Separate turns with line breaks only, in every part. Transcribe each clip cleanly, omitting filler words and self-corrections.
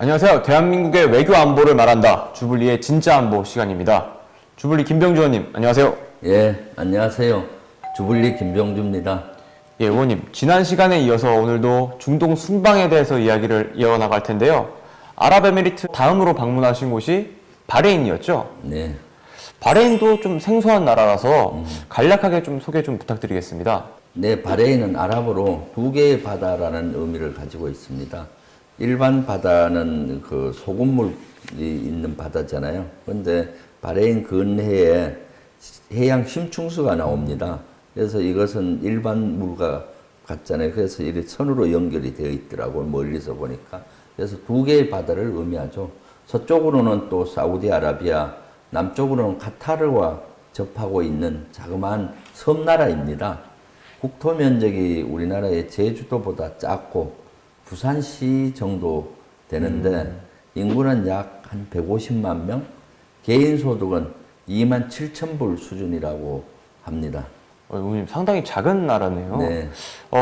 안녕하세요. 대한민국의 외교 안보를 말한다. 주블리의 진짜 안보 시간입니다. 주블리 김병주 의원님, 안녕하세요.
예, 안녕하세요. 주블리 김병주입니다.
예, 의원님. 지난 시간에 이어서 오늘도 중동 순방에 대해서 이야기를 이어나갈 텐데요. 아랍에미리트 다음으로 방문하신 곳이 바레인이었죠?
네.
바레인도 좀 생소한 나라라서 간략하게 좀 소개 좀 부탁드리겠습니다.
네, 바레인은 아랍어로 두 개의 바다라는 의미를 가지고 있습니다. 일반 바다는 그 소금물이 있는 바다잖아요. 그런데 바레인 근해에 해양 심층수가 나옵니다. 그래서 이것은 일반 물과 같잖아요. 그래서 이렇게 선으로 연결이 되어 있더라고요. 멀리서 보니까. 그래서 두 개의 바다를 의미하죠. 서쪽으로는 또 사우디아라비아, 남쪽으로는 카타르와 접하고 있는 자그마한 섬나라입니다. 국토 면적이 우리나라의 제주도보다 작고 부산시 정도 되는데 인구는 약 한 150만 명, 개인 소득은 2만 7천 불 수준이라고 합니다.
의원님, 상당히 작은 나라네요.
네.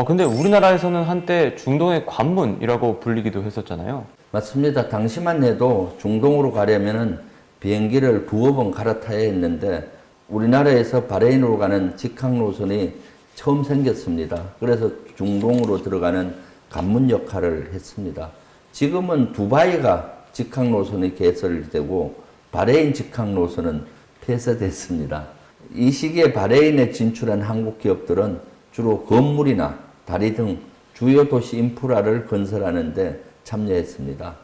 근데 우리나라에서는 한때 중동의 관문이라고 불리기도 했었잖아요.
맞습니다. 당시만 해도 중동으로 가려면은 비행기를 두어 번 갈아타야 했는데 우리나라에서 바레인으로 가는 직항 노선이 처음 생겼습니다. 그래서 중동으로 들어가는 관문 역할을 했습니다. 지금은 두바이가 직항 노선이 개설되고 바레인 직항 노선은 폐쇄됐습니다. 이 시기에 바레인에 진출한 한국 기업들은 주로 건물이나 다리 등 주요 도시 인프라를 건설하는 데 참여했습니다.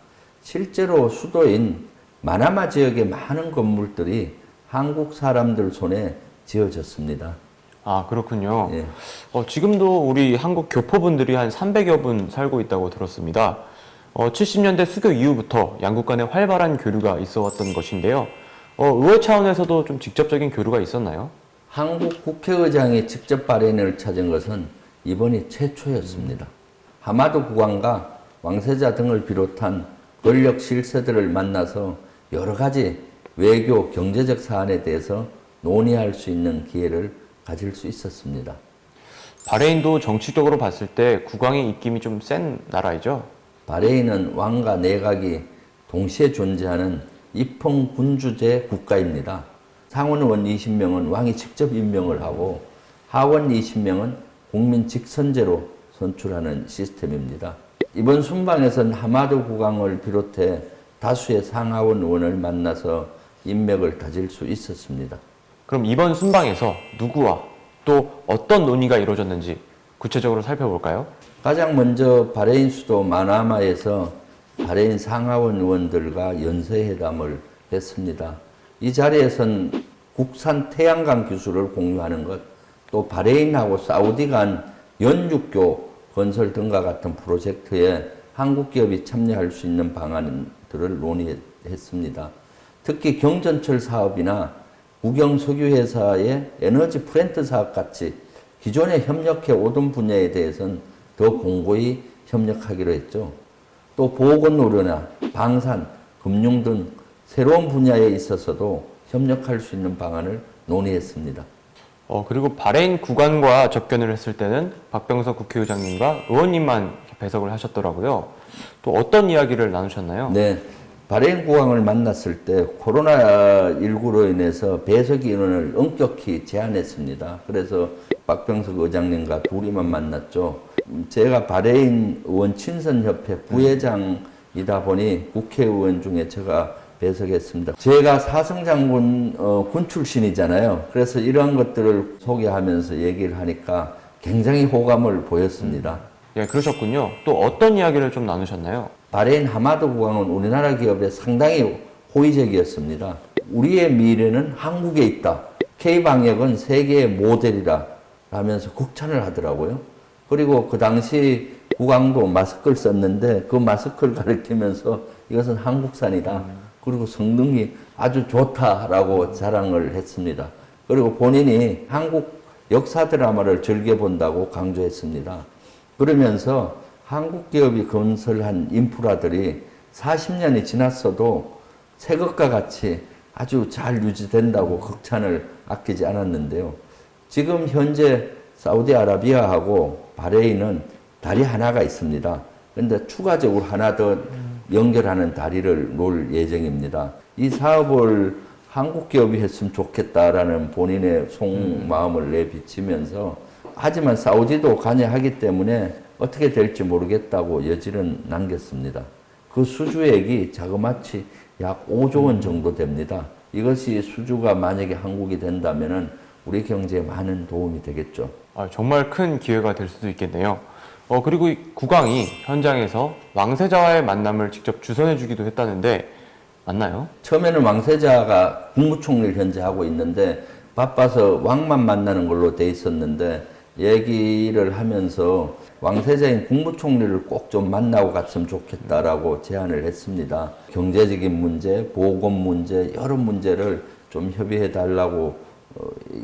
실제로 수도인 마나마 지역의 많은 건물들이 한국 사람들 손에 지어졌습니다.
아, 그렇군요.
예.
지금도 우리 한국 교포분들이 한 300여 분 살고 있다고 들었습니다. 70년대 수교 이후부터 양국 간에 활발한 교류가 있어 왔던 것인데요. 의회 차원에서도 좀 직접적인 교류가 있었나요?
한국 국회의장이 직접 바레인을 찾은 것은 이번이 최초였습니다. 하마드 국왕과 왕세자 등을 비롯한 권력 실세들을 만나서 여러 가지 외교, 경제적 사안에 대해서 논의할 수 있는 기회를 가질 수 있었습니다.
바레인도 정치적으로 봤을 때 국왕의 입김이 좀 센 나라이죠?
바레인은 왕과 내각이 동시에 존재하는 입헌군주제 국가입니다. 상원의원 20명은 왕이 직접 임명을 하고 하원 20명은 국민 직선제로 선출하는 시스템입니다. 이번 순방에선 하마드 국왕을 비롯해 다수의 상하원 의원을 만나서 인맥을 다질 수 있었습니다.
그럼 이번 순방에서 누구와 또 어떤 논의가 이루어졌는지 구체적으로 살펴볼까요?
가장 먼저 바레인 수도 마나마에서 바레인 상하원 의원들과 연쇄회담을 했습니다. 이 자리에선 국산 태양광 기술을 공유하는 것, 또 바레인하고 사우디 간 연육교 건설 등과 같은 프로젝트에 한국 기업이 참여할 수 있는 방안들을 논의했습니다. 특히 경전철 사업이나 국영석유회사의 에너지 플랜트 사업 같이 기존에 협력해 오던 분야에 대해서는 더 공고히 협력하기로 했죠. 또 보건의료나 방산, 금융 등 새로운 분야에 있어서도 협력할 수 있는 방안을 논의했습니다.
그리고 바레인 국왕과 접견을 했을 때는 박병석 국회의장님과 의원님만 배석을 하셨더라고요. 또 어떤 이야기를 나누셨나요?
네. 바레인 국왕을 만났을 때 코로나19로 인해서 배석 인원을 엄격히 제한했습니다. 그래서 박병석 의장님과 둘이만 만났죠. 제가 바레인 의원 친선협회 부회장이다 보니 국회의원 중에 제가 배석했습니다. 제가 사성장군 군 출신이잖아요. 그래서 이러한 것들을 소개하면서 얘기를 하니까 굉장히 호감을 보였습니다.
예, 그러셨군요. 또 어떤 이야기를 좀 나누셨나요?
바레인 하마드 국왕은 우리나라 기업에 상당히 호의적이었습니다. 우리의 미래는 한국에 있다. K방역은 세계의 모델이라 하면서 극찬을 하더라고요. 그리고 그 당시 국왕도 마스크를 썼는데 그 마스크를 가리키면서 이것은 한국산이다. 그리고 성능이 아주 좋다라고 자랑을 했습니다. 그리고 본인이 한국 역사 드라마를 즐겨본다고 강조했습니다. 그러면서 한국 기업이 건설한 인프라들이 40년이 지났어도 새 것과 같이 아주 잘 유지된다고 극찬을 아끼지 않았는데요. 지금 현재 사우디아라비아하고 바레인은 다리 하나가 있습니다. 그런데 추가적으로 하나 더 연결하는 다리를 놓을 예정입니다. 이 사업을 한국 기업이 했으면 좋겠다라는 본인의 속마음을 내비치면서 하지만 사우디도 관여하기 때문에 어떻게 될지 모르겠다고 여지는 남겼습니다. 그 수주액이 자그마치 약 5조 원 정도 됩니다. 이것이 수주가 만약에 한국이 된다면은 우리 경제에 많은 도움이 되겠죠.
정말 큰 기회가 될 수도 있겠네요. 그리고 이 국왕이 현장에서 왕세자와의 만남을 직접 주선해 주기도 했다는데 맞나요?
처음에는 왕세자가 국무총리를 현재 하고 있는데 바빠서 왕만 만나는 걸로 돼 있었는데 얘기를 하면서 왕세자인 국무총리를 꼭 좀 만나고 갔으면 좋겠다라고 제안을 했습니다. 경제적인 문제, 보건 문제, 여러 문제를 좀 협의해 달라고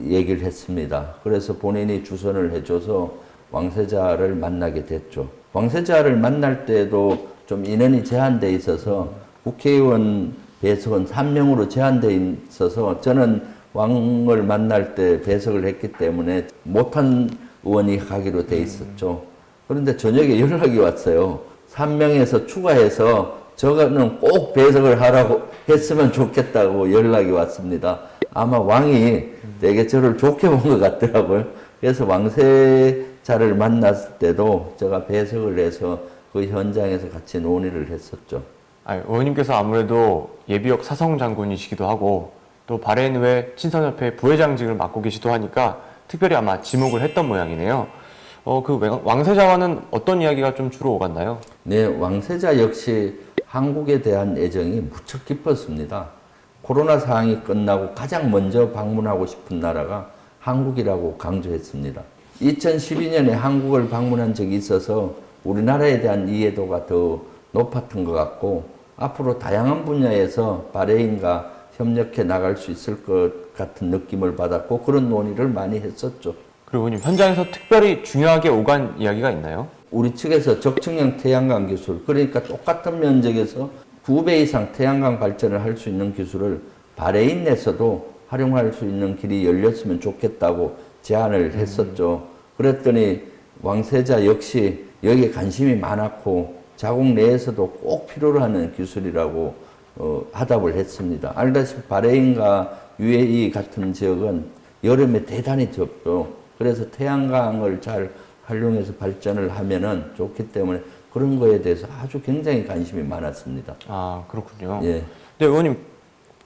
얘기를 했습니다. 그래서 본인이 주선을 해줘서 왕세자를 만나게 됐죠. 왕세자를 만날 때도 좀 인원이 제한돼 있어서 국회의원 배석은 3명으로 제한돼 있어서 저는 왕을 만날 때 배석을 했기 때문에 못한 의원이 가기로 돼 있었죠. 그런데 저녁에 연락이 왔어요. 3명에서 추가해서 저거는 꼭 배석을 하라고 했으면 좋겠다고 연락이 왔습니다. 아마 왕이 되게 저를 좋게 본 것 같더라고요. 그래서 왕세자를 만났을 때도 제가 배석을 해서 그 현장에서 같이 논의를 했었죠.
의원님께서 아무래도 예비역 사성 장군이시기도 하고 또 바레인회 친선협회 부회장직을 맡고 계시도 하니까 특별히 아마 지목을 했던 모양이네요. 그 왕세자와는 어떤 이야기가 좀 주로 오갔나요?
네, 왕세자 역시 한국에 대한 애정이 무척 깊었습니다. 코로나 상황이 끝나고 가장 먼저 방문하고 싶은 나라가 한국이라고 강조했습니다. 2012년에 한국을 방문한 적이 있어서 우리나라에 대한 이해도가 더 높았던 것 같고 앞으로 다양한 분야에서 바레인과 협력해 나갈 수 있을 것 같은 느낌을 받았고 그런 논의를 많이 했었죠.
그리고 현장에서 특별히 중요하게 오간 이야기가 있나요?
우리 측에서 적층형 태양광 기술, 그러니까 똑같은 면적에서 2배 이상 태양광 발전을 할 수 있는 기술을 바레인 내에서도 활용할 수 있는 길이 열렸으면 좋겠다고 제안을 했었죠. 그랬더니 왕세자 역시 여기에 관심이 많았고 자국 내에서도 꼭 필요로 하는 기술이라고 화답을 했습니다. 알다시피 바레인과 UAE 같은 지역은 여름에 대단히 덥죠. 그래서 태양광을 잘 활용해서 발전을 하면은 좋기 때문에 그런 거에 대해서 아주 굉장히 관심이 많았습니다.
그렇군요.
예.
네, 의원님,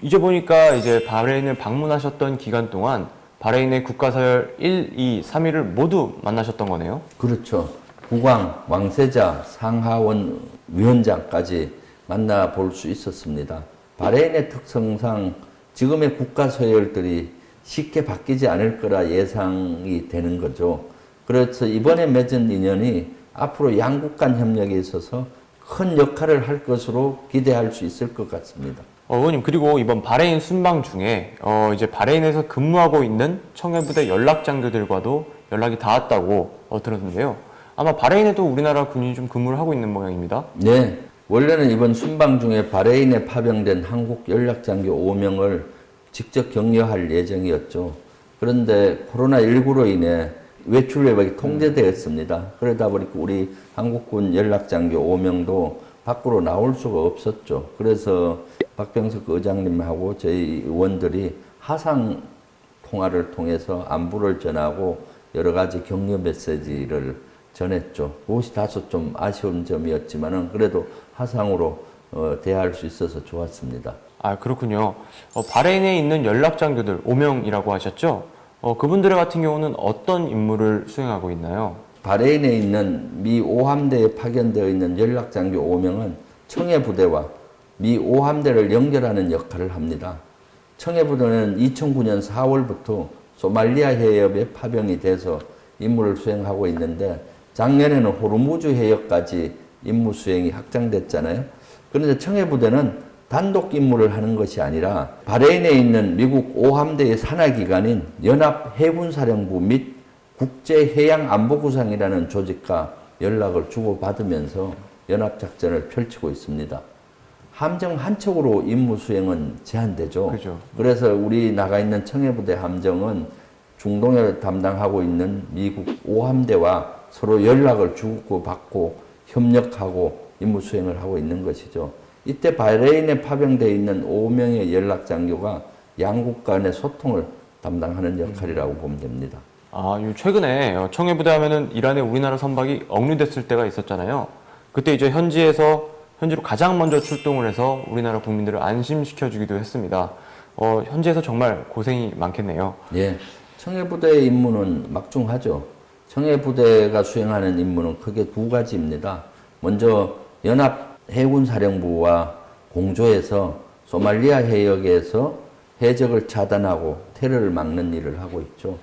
이제 보니까 이제 바레인을 방문하셨던 기간 동안 바레인의 국가서열 1, 2, 3위를 모두 만나셨던 거네요?
그렇죠. 국왕, 왕세자, 상하원 위원장까지 만나볼 수 있었습니다. 바레인의 특성상 지금의 국가서열들이 쉽게 바뀌지 않을 거라 예상이 되는 거죠. 그래서 이번에 맺은 인연이 앞으로 양국 간 협력에 있어서 큰 역할을 할 것으로 기대할 수 있을 것 같습니다.
의원님, 그리고 이번 바레인 순방 중에 이제 바레인에서 근무하고 있는 청해부대 연락장교들과도 연락이 닿았다고 들었는데요. 아마 바레인에도 우리나라 군인이 좀 근무를 하고 있는 모양입니다.
네. 원래는 이번 순방 중에 바레인에 파병된 한국 연락장교 5명을 직접 격려할 예정이었죠. 그런데 코로나19로 인해 외출 외박이 통제되었습니다. 그러다 보니까 우리 한국군 연락장교 5명도 밖으로 나올 수가 없었죠. 그래서 박병석 의장님하고 저희 의원들이 화상 통화를 통해서 안부를 전하고 여러 가지 격려 메시지를 전했죠. 그것이 다소 좀 아쉬운 점이었지만은 그래도 화상으로 대할 수 있어서 좋았습니다.
그렇군요. 바레인에 있는 연락장교들 5명이라고 하셨죠? 그분들 같은 경우는 어떤 임무를 수행하고 있나요?
바레인에 있는 미 5함대에 파견되어 있는 연락장교 5명은 청해부대와 미 5함대를 연결하는 역할을 합니다. 청해부대는 2009년 4월부터 소말리아 해협에 파병이 돼서 임무를 수행하고 있는데 작년에는 호르무즈 해협까지 임무 수행이 확장됐잖아요. 그런데 청해부대는 단독 임무를 하는 것이 아니라 바레인에 있는 미국 5함대의 산하기관인 연합해군사령부 및 국제해양안보구상이라는 조직과 연락을 주고받으면서 연합작전을 펼치고 있습니다. 함정 한 척으로 임무 수행은 제한되죠.
그죠.
그래서 우리 나가 있는 청해부대 함정은 중동에 담당하고 있는 미국 5함대와 서로 연락을 주고받고 협력하고 임무 수행을 하고 있는 것이죠. 이때 바레인에 파병되어 있는 5명의 연락 장교가 양국 간의 소통을 담당하는 역할이라고 보면 됩니다.
최근에 청해부대 하면은 이란에 우리나라 선박이 억류됐을 때가 있었잖아요. 그때 이제 현지로 가장 먼저 출동을 해서 우리나라 국민들을 안심시켜주기도 했습니다. 현지에서 정말 고생이 많겠네요.
예, 청해부대의 임무는 막중하죠. 청해부대가 수행하는 임무는 크게 두 가지입니다. 먼저 연합해군사령부와 공조해서 소말리아 해역에서 해적을 차단하고 테러를 막는 일을 하고 있죠.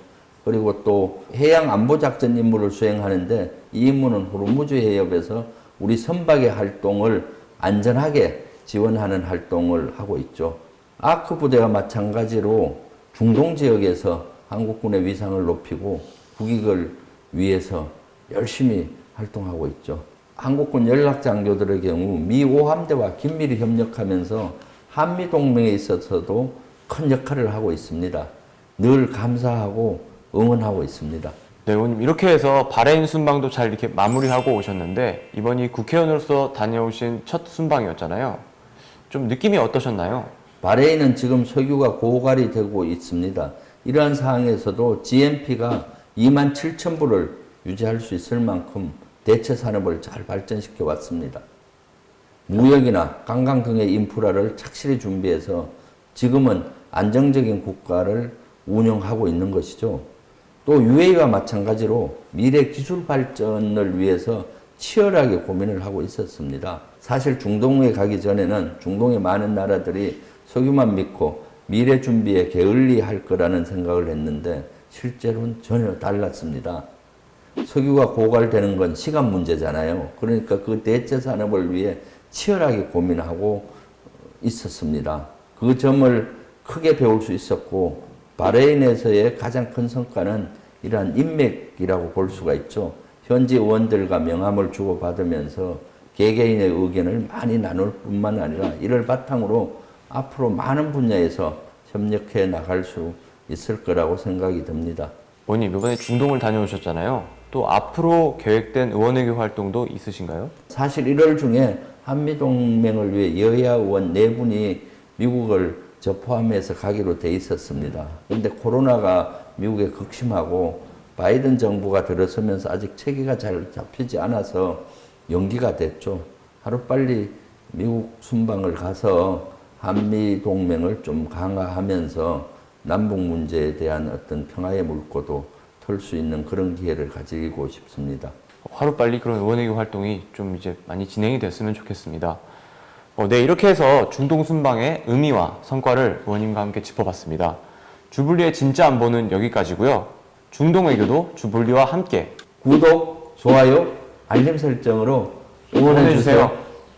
그리고 또 해양안보작전 임무를 수행하는데 이 임무는 호르무즈 해협에서 우리 선박의 활동을 안전하게 지원하는 활동을 하고 있죠. 아크 부대와 마찬가지로 중동 지역에서 한국군의 위상을 높이고 국익을 위해서 열심히 활동하고 있죠. 한국군 연락장교들의 경우 미 5함대와 긴밀히 협력하면서 한미동맹에 있어서도 큰 역할을 하고 있습니다. 늘 감사하고 응원하고 있습니다.
네, 의원님 이렇게 해서 바레인 순방도 잘 이렇게 마무리하고 오셨는데 이번이 국회의원으로서 다녀오신 첫 순방이었잖아요. 좀 느낌이 어떠셨나요?
바레인은 지금 석유가 고갈이 되고 있습니다. 이러한 상황에서도 GNP가 27,000부를 유지할 수 있을 만큼 대체 산업을 잘 발전시켜 왔습니다. 무역이나 관광 등의 인프라를 착실히 준비해서 지금은 안정적인 국가를 운영하고 있는 것이죠. 또 UAE와 마찬가지로 미래 기술 발전을 위해서 치열하게 고민을 하고 있었습니다. 사실 중동에 가기 전에는 중동의 많은 나라들이 석유만 믿고 미래 준비에 게을리할 거라는 생각을 했는데 실제로는 전혀 달랐습니다. 석유가 고갈되는 건 시간 문제잖아요. 그러니까 그 대체 산업을 위해 치열하게 고민하고 있었습니다. 그 점을 크게 배울 수 있었고 바레인에서의 가장 큰 성과는 이러한 인맥이라고 볼 수가 있죠. 현지 의원들과 명함을 주고받으면서 개개인의 의견을 많이 나눌 뿐만 아니라 이를 바탕으로 앞으로 많은 분야에서 협력해 나갈 수 있을 거라고 생각이 듭니다.
의원님 이번에 중동을 다녀오셨잖아요. 또 앞으로 계획된 의원외교 활동도 있으신가요?
사실 1월 중에 한미동맹을 위해 여야 의원 4분이 미국을 저 포함해서 가기로 돼 있었습니다. 그런데 코로나가 미국에 극심하고 바이든 정부가 들어서면서 아직 체계가 잘 잡히지 않아서 연기가 됐죠. 하루빨리 미국 순방을 가서 한미동맹을 좀 강화하면서 남북 문제에 대한 어떤 평화의 물꼬도 털 수 있는 그런 기회를 가지고 싶습니다.
하루빨리 그런 의원외교 활동이 좀 이제 많이 진행이 됐으면 좋겠습니다. 네, 이렇게 해서 중동 순방의 의미와 성과를 의원님과 함께 짚어봤습니다. 주불리의 진짜 안보는 여기까지고요. 중동 외교도 주불리와 함께
구독, 좋아요, 알림 설정으로 응원해 주세요.